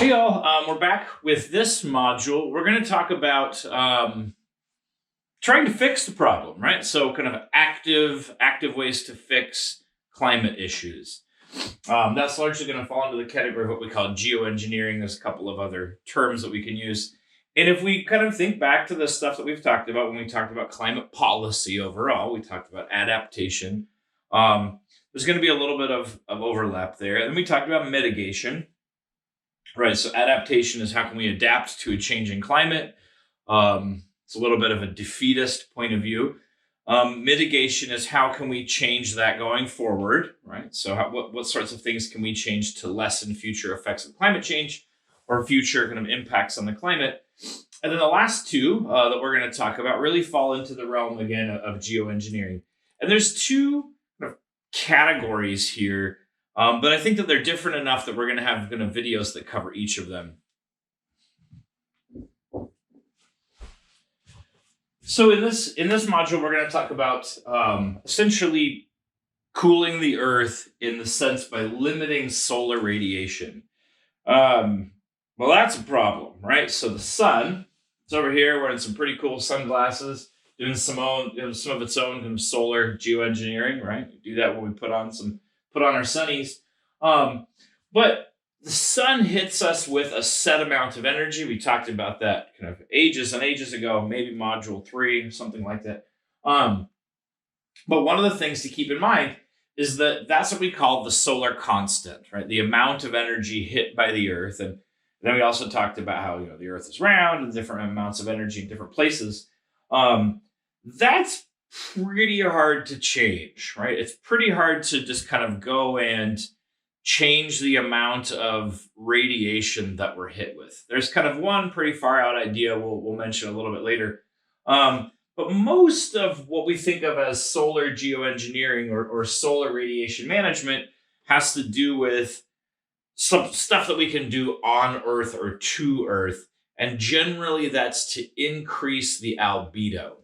Hey all, we're back with this module. We're going to talk about trying to fix the problem, right? So kind of active ways to fix climate issues. That's largely going to fall into the category of what we call geoengineering. There's a couple of other terms that we can use. And if we kind of think back to the stuff that we've talked about when we talked about climate policy overall, we talked about adaptation. There's going to be a little bit of overlap there. And then we talked about mitigation. Right. So adaptation is how can we adapt to a changing climate? It's a little bit of a defeatist point of view. Mitigation is how can we change that going forward? Right. So what sorts of things can we change to lessen future effects of climate change or future kind of impacts on the climate? And then the last two that we're going to talk about really fall into the realm again of geoengineering. And there's two kind of categories here. But I think that they're different enough that we're going to have videos that cover each of them. So in this module, we're going to talk about essentially cooling the Earth in the sense by limiting solar radiation. Well, that's a problem, right? So the sun, it's over here wearing some pretty cool sunglasses, doing some of its own kind of solar geoengineering, right? We do that when we put on our sunnies. But the sun hits us with a set amount of energy. We talked about that kind of ages and ages ago, maybe module 3 or something like that. But one of the things to keep in mind is that that's what we call the solar constant, right? The amount of energy hit by the Earth. And then we also talked about how the Earth is round and different amounts of energy in different places. That's pretty hard to change, right? It's pretty hard to just kind of go and change the amount of radiation that we're hit with. There's kind of one pretty far out idea we'll mention a little bit later. But most of what we think of as solar geoengineering or solar radiation management has to do with some stuff that we can do on Earth or to Earth. And generally that's to increase the albedo.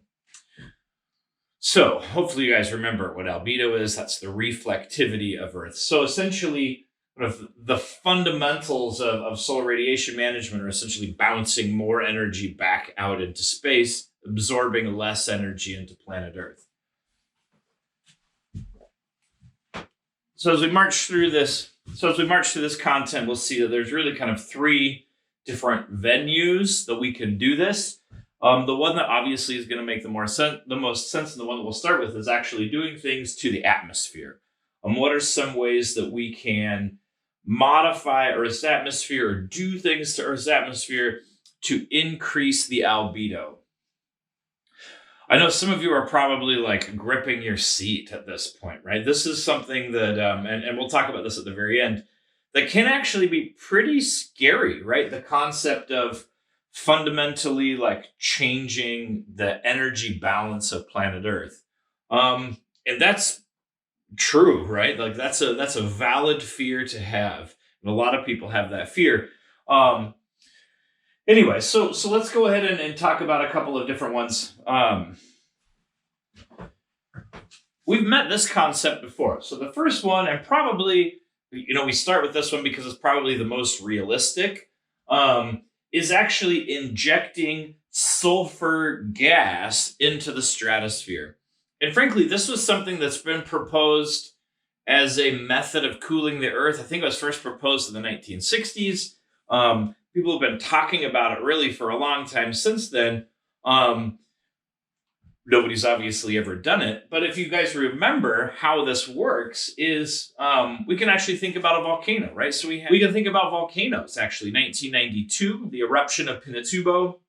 So hopefully you guys remember what albedo is. That's the reflectivity of Earth. So essentially, the fundamentals of solar radiation management are essentially bouncing more energy back out into space, absorbing less energy into planet Earth. So as we march through this content, we'll see that there's really kind of 3 different venues that we can do this. The one that obviously is going to make the most sense, and the one that we'll start with, is actually doing things to the atmosphere. What are some ways that we can modify Earth's atmosphere or do things to Earth's atmosphere to increase the albedo? I know some of you are probably like gripping your seat at this point, right? This is something that, and we'll talk about this at the very end, that can actually be pretty scary, right? The concept of fundamentally like changing the energy balance of planet Earth. And that's true, right? Like that's a valid fear to have. And a lot of people have that fear. Anyway, so let's go ahead and talk about a couple of different ones. We've met this concept before. So the first one, and probably, we start with this one because it's probably the most realistic, is actually injecting sulfur gas into the stratosphere. And frankly, this was something that's been proposed as a method of cooling the Earth. I think it was first proposed in the 1960s. People have been talking about it really for a long time since then. Nobody's obviously ever done it. But if you guys remember how this works is we can actually think about a volcano, right? So we can think about volcanoes, actually. 1992, the eruption of Pinatubo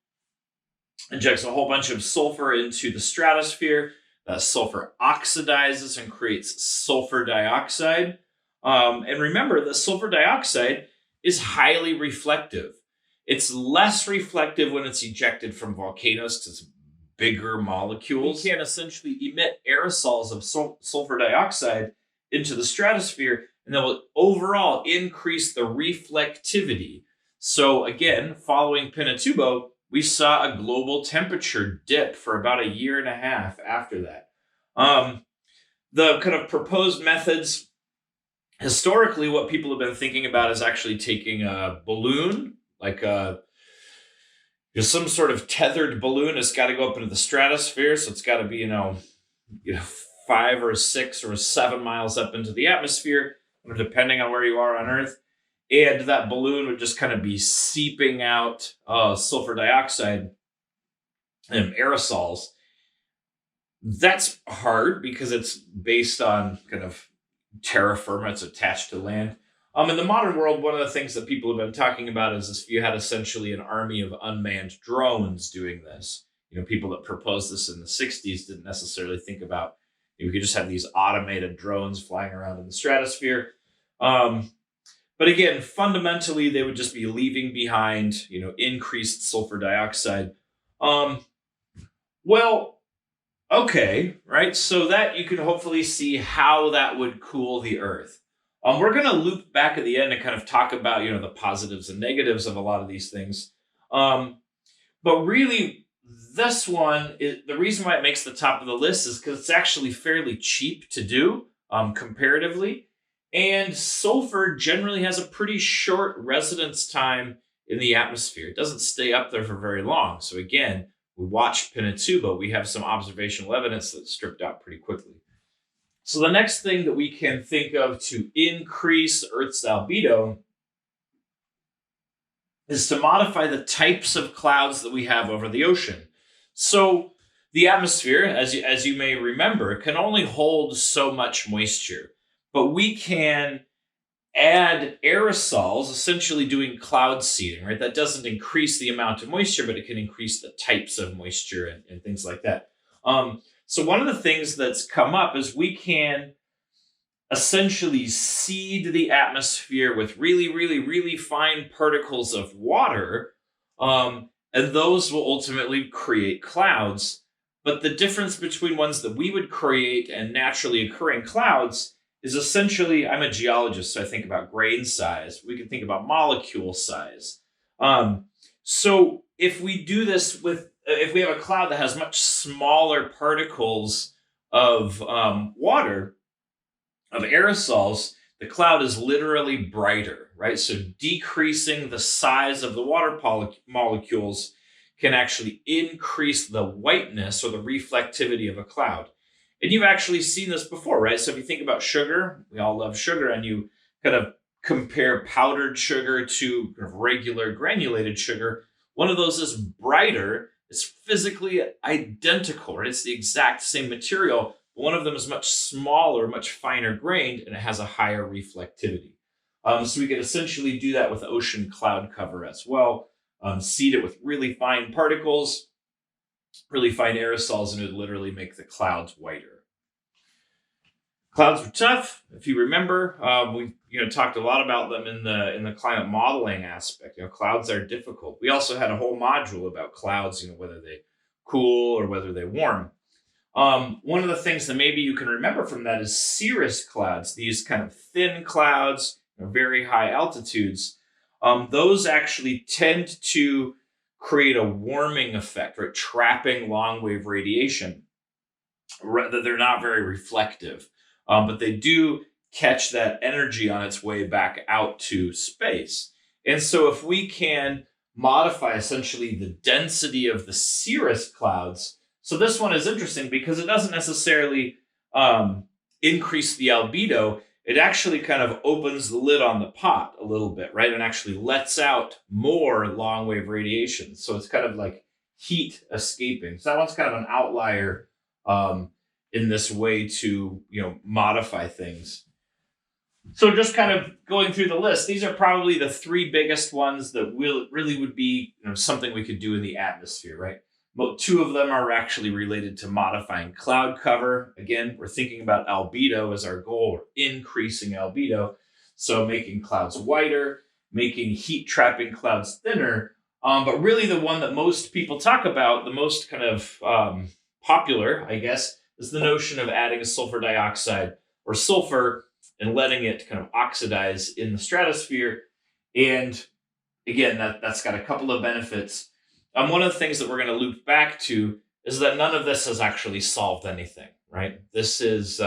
injects a whole bunch of sulfur into the stratosphere. Sulfur oxidizes and creates sulfur dioxide. And remember, the sulfur dioxide is highly reflective. It's less reflective when it's ejected from volcanoes because it's bigger molecules. We can essentially emit aerosols of sulfur dioxide into the stratosphere, and that will overall increase the reflectivity. So again, following Pinatubo, we saw a global temperature dip for about 1.5 years after that. The kind of proposed methods Historically, what people have been thinking about is actually taking a balloon, like just some sort of tethered balloon. It's got to go up into the stratosphere, so it's got to be you know 5 or 6 or 7 miles up into the atmosphere, depending on where you are on Earth. And that balloon would just kind of be seeping out sulfur dioxide and aerosols. That's hard because it's based on kind of terra firma, it's attached to land. In the modern world, one of the things that people have been talking about is if you had essentially an army of unmanned drones doing this. People that proposed this in the 60s didn't necessarily think about we could just have these automated drones flying around in the stratosphere. But again, fundamentally, they would just be leaving behind, increased sulfur dioxide. Um, well, okay, right? So that you can hopefully see how that would cool the Earth. We're going to loop back at the end and kind of talk about, the positives and negatives of a lot of these things. But really, this one, the reason why it makes the top of the list is because it's actually fairly cheap to do comparatively. And sulfur generally has a pretty short residence time in the atmosphere. It doesn't stay up there for very long. So again, we watched Pinatubo. We have some observational evidence that's stripped out pretty quickly. So the next thing that we can think of to increase Earth's albedo is to modify the types of clouds that we have over the ocean. So the atmosphere, as you may remember, can only hold so much moisture, but we can add aerosols, essentially doing cloud seeding, right? That doesn't increase the amount of moisture, but it can increase the types of moisture and things like that. So one of the things that's come up is we can essentially seed the atmosphere with really, really, really fine particles of water, and those will ultimately create clouds. But the difference between ones that we would create and naturally occurring clouds is essentially, I'm a geologist, so I think about grain size. We can think about molecule size. So if we do this if we have a cloud that has much smaller particles of water, of aerosols, the cloud is literally brighter, right? So decreasing the size of the water molecules can actually increase the whiteness or the reflectivity of a cloud. And you've actually seen this before, right? So if you think about sugar, we all love sugar, and you kind of compare powdered sugar to regular granulated sugar, one of those is brighter. It's physically identical, right? It's the exact same material. But one of them is much smaller, much finer grained, and it has a higher reflectivity. So we could essentially do that with ocean cloud cover as well. Seed it with really fine particles, really fine aerosols, and it would literally make the clouds whiter. Clouds are tough. If you remember, we talked a lot about them in the climate modeling aspect. Clouds are difficult. We also had a whole module about clouds, whether they cool or whether they warm. One of the things that maybe you can remember from that is cirrus clouds, these kind of thin clouds, very high altitudes. Those actually tend to create a warming effect, right? Trapping long wave radiation. They're not very reflective, but they do catch that energy on its way back out to space. And so if we can modify essentially the density of the cirrus clouds, so this one is interesting because it doesn't necessarily increase the albedo. It actually kind of opens the lid on the pot a little bit, right? And actually lets out more long wave radiation. So it's kind of like heat escaping. So that one's kind of an outlier in this way to, modify things. So just kind of going through the list, these are probably the three biggest ones that really would be something we could do in the atmosphere, right? But two of them are actually related to modifying cloud cover. Again, we're thinking about albedo as our goal, or increasing albedo. So making clouds whiter, making heat trapping clouds thinner. But really the one that most people talk about, the most kind of popular, I guess, is the notion of adding sulfur dioxide or sulfur and letting it kind of oxidize in the stratosphere. And again, that's got a couple of benefits. One of the things that we're going to loop back to is that none of this has actually solved anything, right? This is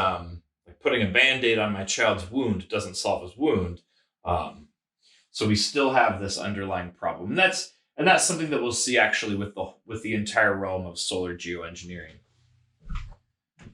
putting a Band-Aid on my child's wound doesn't solve his wound. So we still have this underlying problem. And that's something that we'll see actually with the entire realm of solar geoengineering.